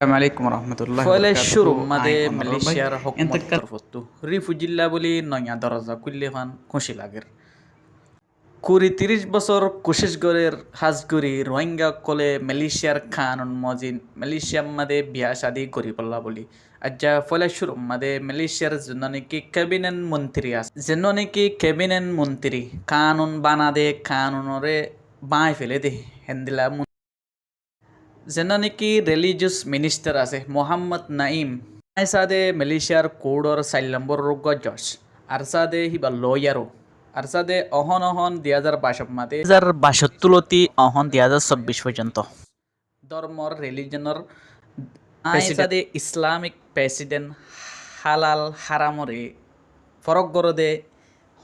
Assalamualaikum warahmatullahi ফয়লেশ্বর wabarakatuh. মাদে Aing Honorable Bay. মালয়েশিয়ার Ente হকুমত kan তরফতু রিফুজিল্লা বলি নয়া দরজা কুল্লে ফান খুশি লাগের 30 বছর কোশিশ গরের হাজগুড়ি রোহিঙ্গা কলে মালয়েশিয়ার খানুন মজিন মালয়েশিয়ার মাদে বিয়া শাদি করি পল্লা বলি আজ্জা ফয়লেশ্বর মাদে মালয়েশিয়ার জন্য নাকি ক্যাবিনেট মন্ত্রী আছে জন্য নাকি ক্যাবিনেট মন্ত্রী কানুন বানাদে কানুনরে বাঁই ফেলে দে হেন্দিলা যেন নাকি রিলিজিয়াস মিনিস্টার আছে মোহাম্মদ নাইম আইসাদে মালয়েশিয়ার কোডর 4 নম্বর রোগ জজ আরসাদে হিবা লয়ারও আরসাদে অহন 2022 মাদে 2022 তুলতি অহন 2024 পর্যন্ত ধর্মর রিলিজনের আইসাদে ইসলামিক প্রেসিডেন্ট হালাল হারামরে ফরক গরদে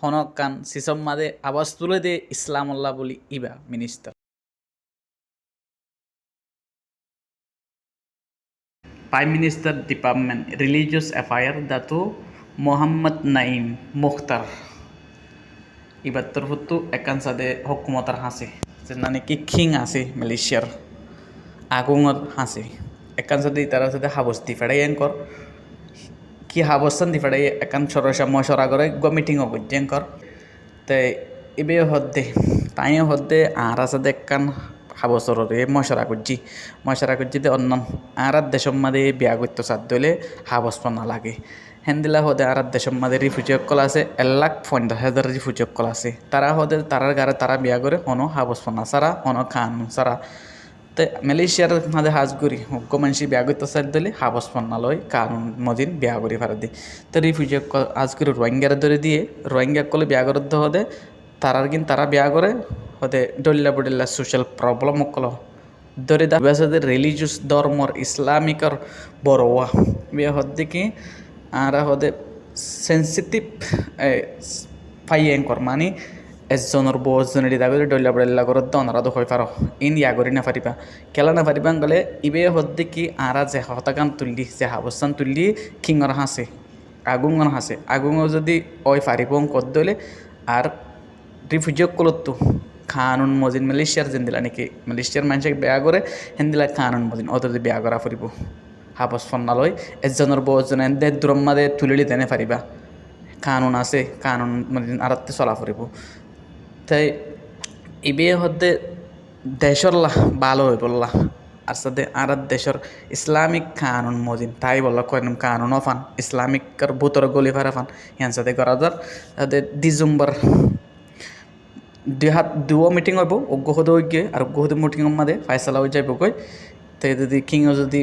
হনকান সিসম মাদে আবাস তুলে দে ইসলামুল্লাহ বলি ইবা minister Prime Minister Department Religious Affairs Dato Muhammad Naim Mukhtar ibatur hutu ekan sade hukumatar hase jenane ki king ase Malaysiar agungot hase ekan sade itara sade habos di fedai engkor ki habosan di fedai ekan sorosha moshora gore go meeting og jengkor te ibe hodde tayo hodde ara sade ekan হাবসরে মশারা করছি দে অন্য আরাত দেশের মাঝে বিয়া করতে সাধ্য হলে hubs পণ্য লাগে হেন্দিলা হদে আরাত দেশের মাঝে রিফিউজি অকল আছে 1,50,000 রিফিউজি অকল আছে তারা হদে তারার গারে তারা বিয়া করে অন হাবস পণ্য সারা অন খান সারা তো মালয়েশিয়ার মাঝে হাজগুড়ি হগ্য মানুষ বিয়া করতে সাধ্য হলে হাবস পণ্য লয় কানুন মদিন বিয়া করি ফারা দি তো রিফিউজি হাজগুড়ি রোহিঙ্গার ধরে দিয়ে রোহিঙ্গা কলে বিয়া করতে হদে তারার কিন তারা বিয়া করে হতে ডল্লা বডল্লা সোশ্যাল প্রবলেম কলো ধরে দা বেসাদের রিলিজিয়াস ধর্মর ইসলামিকর বড়োয়া বিয়া হদ্দে কি আর হদে সেন্সিটিভ ফাইয়েঙ্কর মানে এজনের বজনের দাগরে ডল্লা বডল্লা করে দনরা তো হয়ে পারো ইন ইয়া করি না পারিবা খেলা না পারিবা গেলে ইবে হদ্দে কি আরা যে হতাকান তুললি যে হাবস্থান তুললি কিংর হাসে আগুঙর হাসে আগুঙ যদি ওই ফারিবং কর দলে আর রিফিউজি কলতো খানুন মজিন মালয়েশিয়ার জেন্দিলা নাকি মালয়েশিয়ার মানুষকে বেয়া করে হেন্দিলা খানুন মজিন অত যদি বেয়া করা ফুরিব হাবস ফন্নালয় এজনের বজনে দে দ্রম্মাদে তুলিলি তেনে ফারিবা কানুন আছে কানুন মজিন আরাতে চলা ফুরিব তাই ইবে হদ্দে দেশর ভালো হয়ে বললা আর সাথে আর দেশের ইসলামিক কানুন মজিন তাই বললা কয়েন কানুন ফান ইসলামিকর ভূতর গলি ফারা ফান ইয়ান সাথে করা যার ডিসেম্বর দুও মিটিং হইব অজ্ঞ হতে গিয়ে আর অজ্ঞ হতে মিটিংয়ের মাঝে ফাইসলা হয়ে যাইব কই তাই যদি কিংও যদি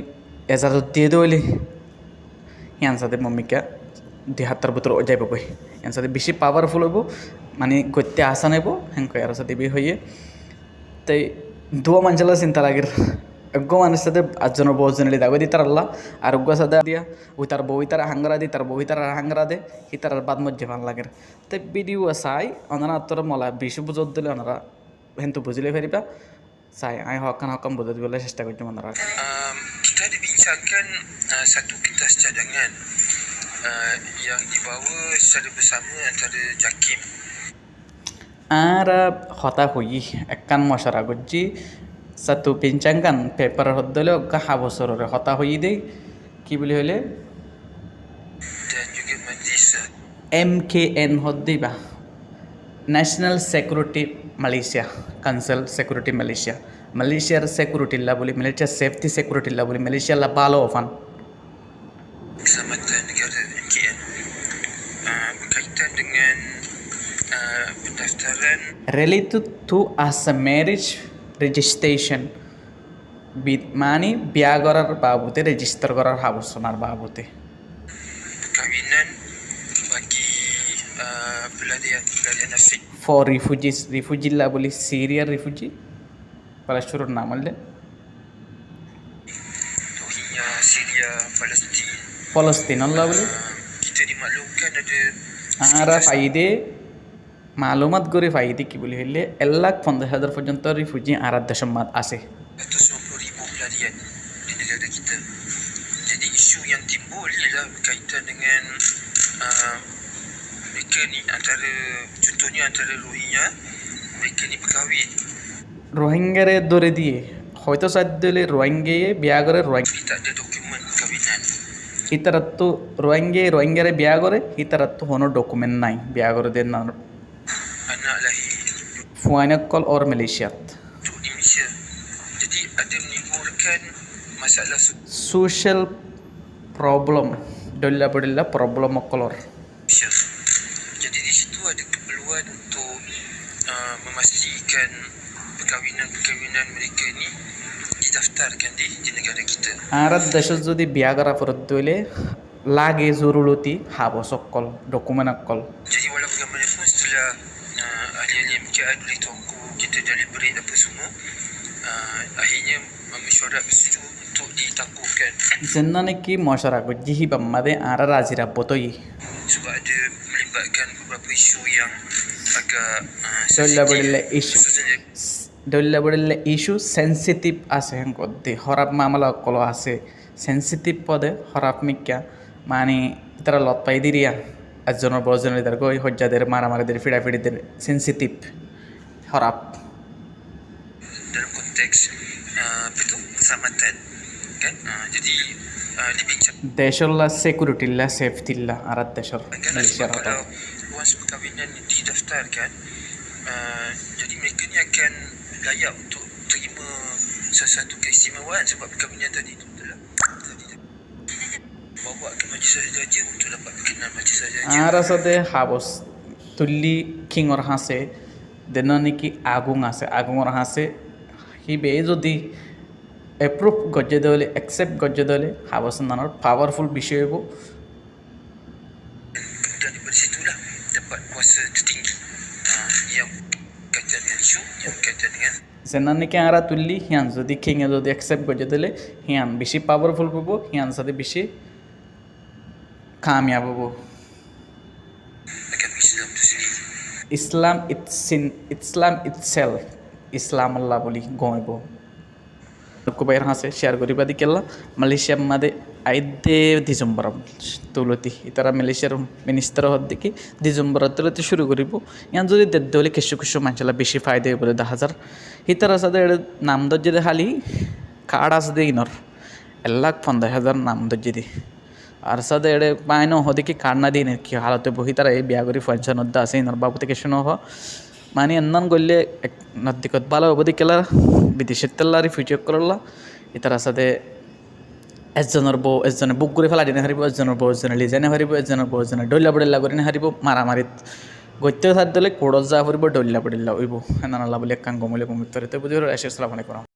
এজাজত দিয়ে দইলে ইয়ান সাথে মম্মিকা 2 হাতের ভিতর যাইব কই ইয়ান সাথে বেশি পাওয়ারফুল হইব মানে গত্যে আসা নেব হ্যাঁ কই আর সাথে বি হইয়ে তাই দুয়া মানুষের চিন্তা লাগের অজ্ঞ মানুষের সাথে আটজনের বউজনের দাগো দি তার আল্লাহ আর অজ্ঞ সাথে দিয়া ওই তার বউ তারা হাঙ্গরা দি তার বউ তারা হাঙ্গরা দে হি তার বাদ মধ্যে ভাল লাগের তাই ভিডিও চাই ওনারা তোর মলা বেশি বুঝত দিলে ওনারা হেন্তু বুঝলে ফেরিবা চাই আই হকাম বুঝে দিবলৈ চেষ্টা করছি ওনারা Kita dibincangkan satu kertas cadangan yang dibawa secara bersama antara JAKIM. আর হতা হই একখান মশারা করছি সাতু পিঞ্চাঙ্গান পেপার হদ্দলে অজ্ঞা হাবসরে হতা হই দে কি বলি হইলে Dan juga Majlis MKN হদ্দিবা national security Malaysia council security Malaysia মালয়েশিয়ার সিকিউরিটি লা বলি মালয়েশিয়ার সেফটি সিকিউরিটি লা বলি মালয়েশিয়া লা ভালো often Keselamatan Negara MKN berkaitan dengan pendaftaran related to as a marriage registration মানে বিয়া করার বাবুতে রেজিস্টার করার হাবসনার বাবুতে perkahwinan bagi pelarian asing. for refugees refugee লা বলি সিরিয়ার রিফিউজি পালাশুরুর নাম হলে Rohingya, Syria, Palestin. ফলস্তিন লা বলি Kita dimaklumkan ada আরা ফাইদে মালুমাত করে ফাইদে কি বলি হইলে 1,50,000 পর্যন্ত রিফিউজি আর দেশের মাত আছে 190,000 pelarian di negara kita. Jadi isu yang timbul ialah berkaitan dengan mereka ni antara contohnya antara Rohingya mereka ni berkahwin রোহিঙ্গারে ধরে দিয়ে হয়তো সাধ্য হলে রোহিঙ্গে বিয়া করে tak ada dokumen perkahwinan. ইতারাতো রোহিঙ্গারে বিয়া করে ইতারাতো কোনো ডকুমেন্ট নাই বিয়া করে দেন না Anak lahir ফুয়াইনকল ওর মালয়েশিয়াত untuk di Malaysia. Jadi ada menimbulkan masalah social problem ডল্লা পড়িল্লা প্রবলেম অকলর sosial. Jadi di situ ada keperluan untuk memastikan perkahwinan mereka ini didaftarkan di negara kita. আর দেশত যদি বিয়া করা পরত দইলে লাগে জরুরতি হাবস অকল ডকুমেন্ট অকল Jadi walau bagaimanapun setelah ahli-ahli MKR beritahu kita deliberate apa semua, akhirnya mesyuarat bersetuju untuk ditangguhkan যেন নাকি মশারা জিহি বাম্মাদে আর রাজিরা বতই sebab ada melibatkan beberapa isu yang agak ডল্লা পড়িল্লা ইস্যু khususnya ডল্লা পড়িল্লা ইস্যু সেন্সিটিভ আছে হেঙ্কদ্দি হরাপ মামলা অকল আছে সেন্সিটিভ পদে হরাপ মিক্কা মানে তারা লত পাই দিরিয়া একজনের বড়জনের তার গই হজ্জাদের মারামারিদের ফিড়াফিড়িদের সেন্সিটিভ হরাপ dalam konteks apa tu keselamatan kan. Jadi dibincangkan দেশল্লা সিকিউরিটিল্লা সেফটিল্লা আর দেশর sebab মালয়েশিয়ার হতো kalau wans perkahwinan didaftarkan, jadi mereka ni akan layak untuk terima sesuatu keistimewaan sebab perkahwinan tadi tu telah bawa ke majlis sahaja untuk dapat berkenan majlis sahaja. আর সাথে hubs তুল্লি কিংর হাসে দেন নাকি আগুন আছে আগুনের হাসে হিবে যদি এপ্রুভ গজ্জে দেলে অ্যাকসেপ্ট গজ্জে দেলে হাবস নানার powerful বিষয় হব Kemudian daripada situlah dapat kuasa tertinggi yang berkaitan dengan isu, yang berkaitan dengan যেন নাকি আরা তুললি হিয়ান যদি কিংয়ে যদি অ্যাকসেপ্ট গজ্জে দিলে হিয়ান বেশি পাওয়ারফুল হবো হিয়ান সাথে বেশি কামিয়াব হবো agama Islam itu sendiri. ইসলাম ইটসেলফ ইসলাম আল্লাহ বলি গইব কুবাইর হাসে শেয়ার করিবা দিকেলা মালয়েশিয়া মাদে আইদে ডিসেম্বর তুলতি ইতারা মালয়েশিয়ার মিনিস্টার হদ দেখি ডিসেম্বর তুলতি শুরু করিব ইয়ান যদি দেদ হলে কিছু মানুষলা বেশি ফায়দা বলে 10,000 ইতারা সাথে নাম দজ্জে খালি কার্ড আছে দে ইনর 1,50,000 নাম দজ্জে দি আর সাথে এড়ে পায় না হদিকে কার্ড না দিন কি হালতে বহি তারা এই বিয়া করি পঞ্চান্ন আছে ইনর বাবু থেকে শুনো হ মানে এন্নান গল্লে নদিকত ভালো অবধি কেলা বিদেশের তেল্লারি ফিউচার করলা ইতার সাথে একজনের বউ একজনে বুক করে ফেলা দিনে হারিব একজনের বউ একজনে লিজানে হারিব একজনের বউ একজনে ডল্লা পড়িল্লা করে হারিব মারামারিত গত্যেও থাক দিলে কোড়ত যা ফুরিব ডল্লা পড়িল্লা উইব এনান আল্লাহ বলে কাঙ্গমলে কমিত বুঝি আসসালামু আলাইকুম।